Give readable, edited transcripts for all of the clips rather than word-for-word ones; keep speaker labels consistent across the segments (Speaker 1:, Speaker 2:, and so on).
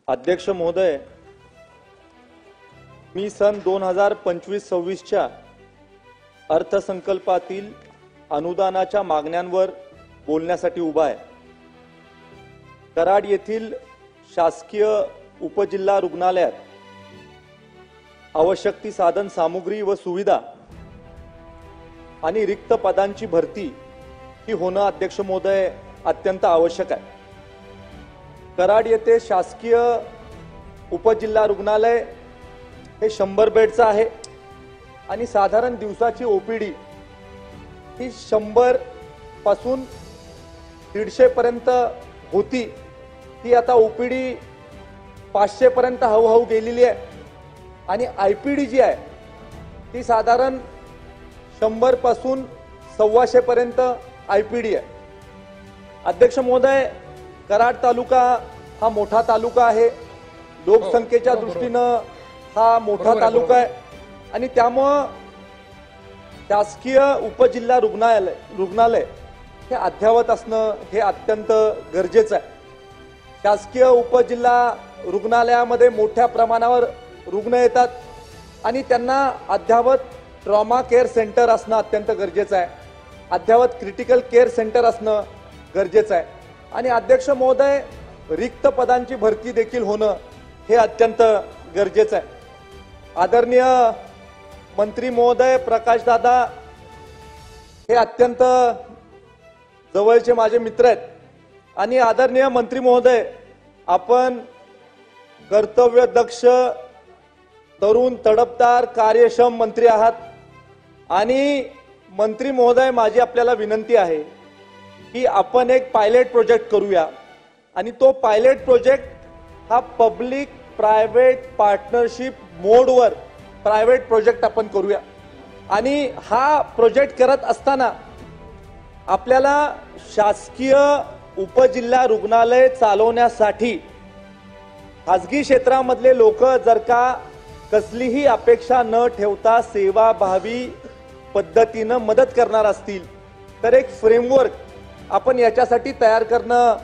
Speaker 1: अध्यक्ष महोदय, मी सन 2025-26च्या अर्थसंकल्पातील अनुदानाच्या मागण्यांवर बोलण्यासाठी उभा आहे। कराड येथील शासकीय उपजिल्हा रुग्णालयात आवश्यक ती साधन सामुग्री व सुविधा आणि रिक्त पदांची भरती ही होणं अध्यक्ष महोदय अत्यंत आवश्यक आहे। कराड येथे शासकीय उपजिल्हा रुग्णालय हे 100 बेडचं आहे आणि साधारण दिवसाची ओपीडी ही 100 पासून 150 पर्यंत होती, ती आता ओपीडी 500 पर्यंत हळूहळू गेलेली आहे आणि आयपीडी जी आहे ती साधारण 100 पासून 125 पर्यंत आयपीडी आहे। अध्यक्ष महोदय, कराड तालुका हा मोठा तालुका आहे, लोकसंख्येच्या दृष्टीनं हा मोठा तालुका आहे आणि त्यामुळे शासकीय उपजिल्हा रुग्णालय हे अद्ययावत असणं हे अत्यंत गरजेचं आहे। शासकीय उपजिल्हा रुग्णालयामध्ये मोठ्या प्रमाणावर रुग्ण येतात आणि त्यांना अद्ययावत ट्रॉमा केअर सेंटर असणं अत्यंत गरजेचं आहे, अद्ययावत क्रिटिकल केअर सेंटर असणं गरजेचं आहे आणि अध्यक्ष महोदय, रिक्त पदांची भरती देखील होणं हे अत्यंत गरजेचं आहे। आदरणीय मंत्री महोदय प्रकाश दादा हे अत्यंत जवळचे माझे मित्र आहेत आणि आदरणीय मंत्री महोदय, आपण कर्तव्यदक्ष, तरुण, तडफदार, कार्यक्षम मंत्री आहात आणि मंत्री महोदय, माझी आपल्याला विनंती आहे की आपण एक पायलट प्रोजेक्ट करूया आणि तो पायलट प्रोजेक्ट हा पब्लिक प्रायव्हेट पार्टनरशिप मोडवर प्रायव्हेट प्रोजेक्ट आपण करूया आणि हा प्रोजेक्ट करत असताना आपल्याला शासकीय उपजिल्हा रुग्णालय चालवण्यासाठी खासगी क्षेत्रामधले लोक जर का कसलीही अपेक्षा न ठेवता सेवाभावी पद्धतीनं मदत करणार असतील तर एक फ्रेमवर्क आपण याच्यासाठी तयार करणं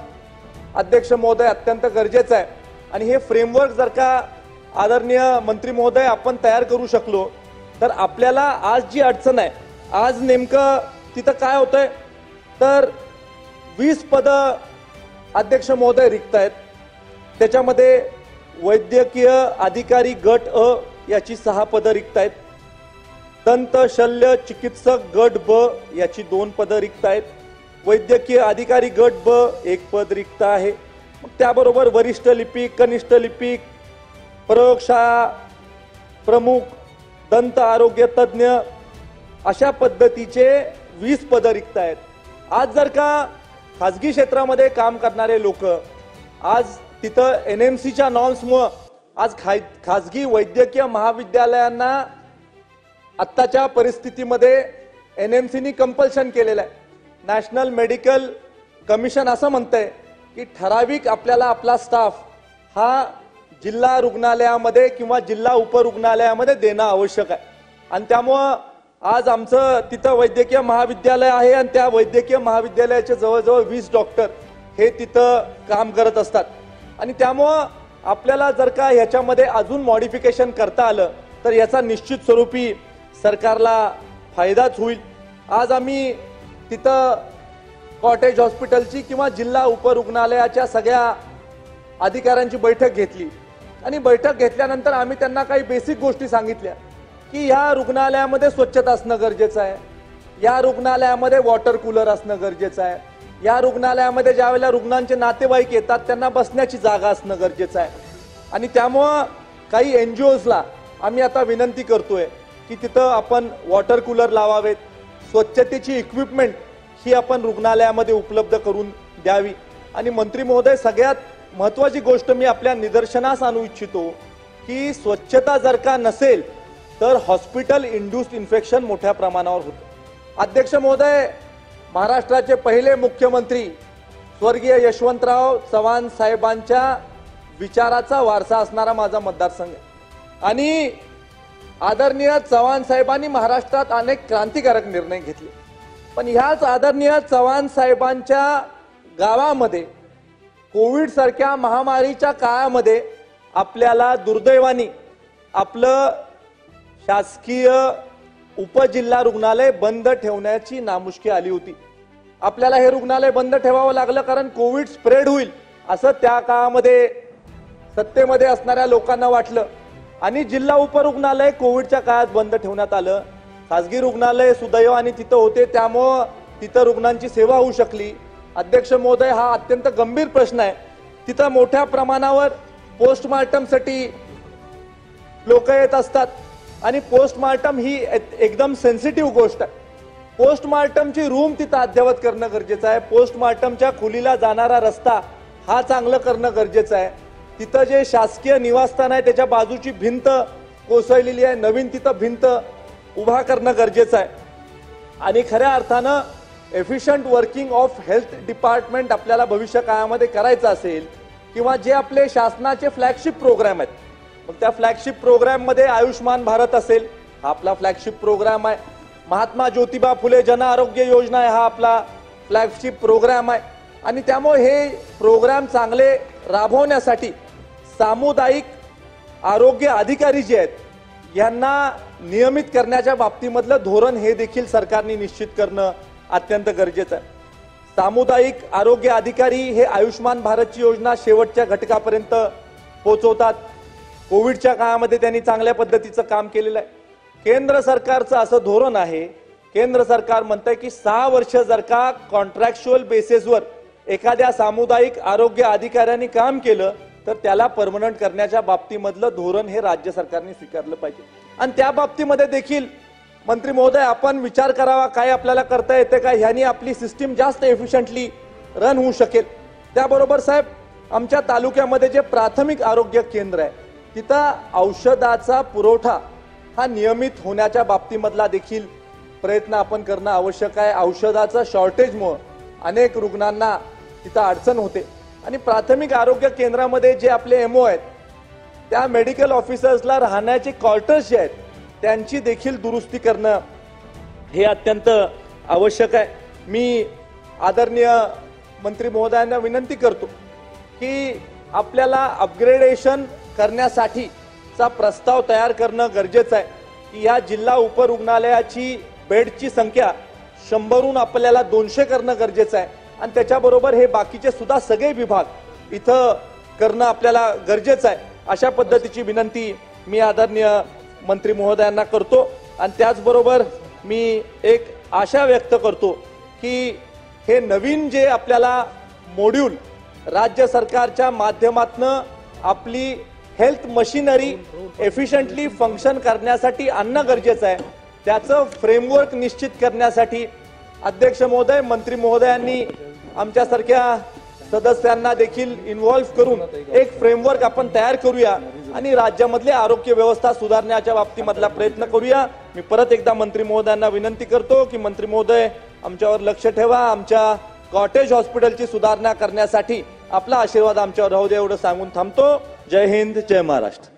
Speaker 1: अध्यक्ष महोदय अत्यंत गरजेचं आहे आणि हे फ्रेमवर्क जर का आदरणीय मंत्री महोदय आपण तयार करू शकलो तर आपल्याला आज जी अडचण आहे, आज नेमकं तिथं काय होतंय तर 20 पदं अध्यक्ष महोदय रिक्त आहेत। त्याच्यामध्ये वैद्यकीय अधिकारी गट अ याची 6 पदं रिक्त आहेत, दंत शल्य चिकित्सक गट ब याची 2 पदं रिक्त आहेत, वैद्यकीय अधिकारी गट ब 1 पद रिक्त आहे, त्याबरोबर वरिष्ठ लिपिक, कनिष्ठ लिपिक, प्रयोगशाळा प्रमुख, दंत आरोग्य तज्ञ अशा पद्धतीचे 20 पदं रिक्त आहेत। आज जर का खासगी क्षेत्रामध्ये काम करणारे लोक आज तिथं एनएमसीच्या नॉर्म्समुळे आज खासगी वैद्यकीय महाविद्यालयांना आत्ताच्या परिस्थितीमध्ये एनएमसीनी कंपल्शन केलेलं आहे। नॅशनल मेडिकल कमिशन असं म्हणतंय की ठराविक आपल्याला आपला स्टाफ हा जिल्हा रुग्णालयामध्ये किंवा जिल्हा उपरुग्णालयामध्ये देणं आवश्यक आहे आणि त्यामुळं आज आमचं तिथं वैद्यकीय महाविद्यालय आहे आणि त्या वैद्यकीय महाविद्यालयाचे जवळजवळ 20 डॉक्टर हे तिथं काम करत असतात आणि त्यामुळं आपल्याला जर का ह्याच्यामध्ये अजून मॉडिफिकेशन करता आलं तर याचा निश्चित स्वरूपी सरकारला फायदाच होईल। आज आम्ही तिथं कॉटेज हॉस्पिटलची किंवा जिल्हा उपरुग्णालयाच्या सगळ्या अधिकाऱ्यांची बैठक घेतली आणि बैठक घेतल्यानंतर आम्ही त्यांना काही बेसिक गोष्टी सांगितल्या की या रुग्णालयामध्ये स्वच्छता असणं गरजेचं आहे, या रुग्णालयामध्ये वॉटर कूलर असणं गरजेचं आहे, या रुग्णालयामध्ये ज्या वेळेला रुग्णांचे नातेवाईक येतात त्यांना बसण्याची जागा असणं गरजेचं आहे आणि त्यामुळं काही एनजीओजला आम्ही आता विनंती करतोय की तिथं आपण वॉटर कूलर लावावेत, स्वच्छतेची इक्विपमेंट ही आपण रुग्णालयामध्ये उपलब्ध करून द्यावी आणि मंत्री महोदय, सगळ्यात महत्त्वाची गोष्ट मी आपल्या निदर्शनास आणू इच्छितो की स्वच्छता जर का नसेल तर हॉस्पिटल इंड्यूस्ड इन्फेक्शन मोठ्या प्रमाणावर होतं। अध्यक्ष महोदय, महाराष्ट्राचे पहिले मुख्यमंत्री स्वर्गीय यशवंतराव चव्हाण साहेबांच्या विचाराचा वारसा असणारा माझा मतदारसंघ आणि आदरणीय चव्हाण साहेबांनी महाराष्ट्रात अनेक क्रांतिकारक निर्णय घेतले, पण ह्याच आदरणीय चव्हाण साहेबांच्या गावामध्ये कोविड सारख्या महामारीच्या काळामध्ये आपल्याला दुर्दैवाने आपलं शासकीय उपजिल्हा रुग्णालय बंद ठेवण्याची नामुष्की आली होती। आपल्याला हे रुग्णालय बंद ठेवावं लागलं कारण कोविड स्प्रेड होईल असं त्या काळामध्ये सत्तेमध्ये असणाऱ्या लोकांना वाटलं आणि जिल्हा उपरुग्णालय कोविडच्या काळात बंद ठेवण्यात आलं। खासगी रुग्णालय सुदैवाने तिथं होते, त्यामुळे तिथं रुग्णांची सेवा होऊ शकली। अध्यक्ष महोदय, हा अत्यंत गंभीर प्रश्न आहे। तिथं मोठ्या प्रमाणावर पोस्टमार्टमसाठी लोक येत असतात आणि पोस्टमार्टम ही एकदम सेन्सिटिव्ह गोष्ट आहे। पोस्टमार्टमची रूम तिथं अद्ययावत करणं गरजेचं आहे। पोस्टमार्टमच्या खोलीला जाणारा रस्ता हा चांगलं करणं गरजेचं आहे। तिथं जे शासकीय निवासस्थान आहे त्याच्या बाजूची भिंत कोसळलेली आहे, नवीन तिथं भिंत उभा करणं गरजेचं आहे। आणि खऱ्या अर्थानं efficient working of health department आपल्याला भविष्य काळामध्ये करायचं असेल किंवा जे आपले शासनाचे फ्लॅगशिप प्रोग्राम आहेत, मग त्या फ्लॅगशिप प्रोग्राम मध्ये आयुष्मान भारत असेल, हा आपला फ्लॅगशिप प्रोग्राम आहे। महात्मा ज्योतिबा फुले जन आरोग्य योजना आहे, हा आपला फ्लॅगशिप प्रोग्राम आहे। आणि त्यामुळे हे प्रोग्राम चांगले राबवण्यासाठी सामुदायिक आरोग्य अधिकारी जे आहेत यांना नियमित करण्याच्या बाबतीमधलं धोरण हे देखील सरकारने निश्चित करणं अत्यंत गरजेचं आहे। सामुदायिक आरोग्य अधिकारी हे आयुष्मान भारतची योजना शेवटच्या घटकापर्यंत पोहोचवतात। कोविडच्या काळामध्ये त्यांनी चांगल्या पद्धतीचं काम केलेलं आहे। केंद्र सरकारचं असं धोरण आहे, केंद्र सरकार म्हणतंय की 6 वर्ष जर का कॉन्ट्रॅक्च्युअल बेसिसवर एखाद्या सामुदायिक आरोग्य अधिकाऱ्यांनी काम केलं तर त्याला परमनंट करण्याच्या बाबतीमधलं धोरण हे राज्य सरकारने स्वीकारलं पाहिजे। आणि त्या बाबतीमध्ये देखील मंत्री महोदय आपण विचार करावा, काय आपल्याला करता येते का, ह्यानी आपली सिस्टीम जास्त एफिशियंटली रन होऊ शकेल। त्याबरोबर साहेब, आमच्या तालुक्यामध्ये जे प्राथमिक आरोग्य केंद्र आहे तिथं औषधाचा पुरवठा हा नियमित होण्याच्या बाबतीमधला देखील प्रयत्न आपण करणं आवश्यक आहे। औषधाचं शॉर्टेजमुळे अनेक रुग्णांना तिथं अडचण होते आणि प्राथमिक आरोग्य केंद्रामध्ये जे आपले एमओ आहेत त्या मेडिकल ऑफिसर्सला राहण्याचे क्वार्टर्स जे आहेत त्यांची देखील दुरुस्ती करणं हे अत्यंत आवश्यक आहे। मी आदरणीय मंत्री महोदयांना विनंती करतो की आपल्याला अपग्रेडेशन करण्यासाठीचा प्रस्ताव तयार करणं गरजेचं आहे की या जिल्हा उपरुग्णालयाची बेडची संख्या 100हून आपल्याला 200 करणं गरजेचं आहे आणि त्याच्याबरोबर हे बाकीचे सुद्धा सगळे विभाग इथं करणं आपल्याला गरजेचं आहे। अशा पद्धतीची विनंती मी आदरणीय मंत्री महोदयांना करतो आणि त्याचबरोबर मी एक आशा व्यक्त करतो की हे नवीन जे आपल्याला मॉड्यूल राज्य सरकारच्या माध्यमातून आपली हेल्थ मशिनरी एफिशियंटली फंक्शन करण्यासाठी आणणं गरजेचं आहे, त्याचं फ्रेमवर्क निश्चित करण्यासाठी अध्यक्ष महोदय, मंत्री महोदयांनी आमच्यासारख्या सदस्यांना देखील इन्व्हॉल्व करून एक फ्रेमवर्क आपण तयार करूया आणि राज्यामधली आरोग्य व्यवस्था सुधारण्याच्या बाबतीमधला प्रयत्न करूया। मी परत एकदा मंत्री महोदयांना विनंती करतो की मंत्री महोदय आमच्यावर लक्ष ठेवा, आमच्या कॉटेज हॉस्पिटलची सुधारणा करण्यासाठी आपला आशीर्वाद आमच्यावर राहू दे एवढं सांगून थांबतो। जय हिंद, जय महाराष्ट्र।